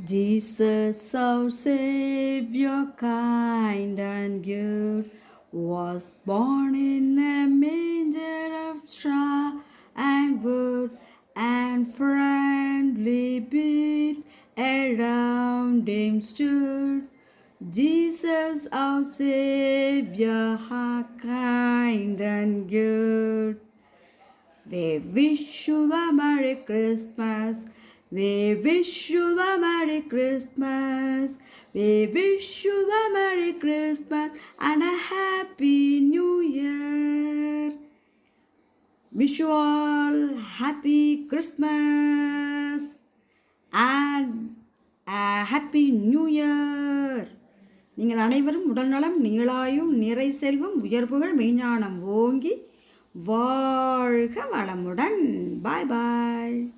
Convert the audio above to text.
Jesus, our Savior, kind and good, was born in a manger of straw and wood, and friendly beasts around him stood. Jesus, our Savior, kind and good. We wish you a Merry Christmas. We wish you a Merry Christmas. We wish you a Merry Christmas and a Happy New Year. Wish you all Happy Christmas and a Happy New Year. நீங்கள் அனைவரும் உடல்நலம் நீளாயும் நிறை செல்வம் உயர்வுகள் மெய்ஞானம் ஓங்கி வாழ்க வளமுடன். பாய் பாய்.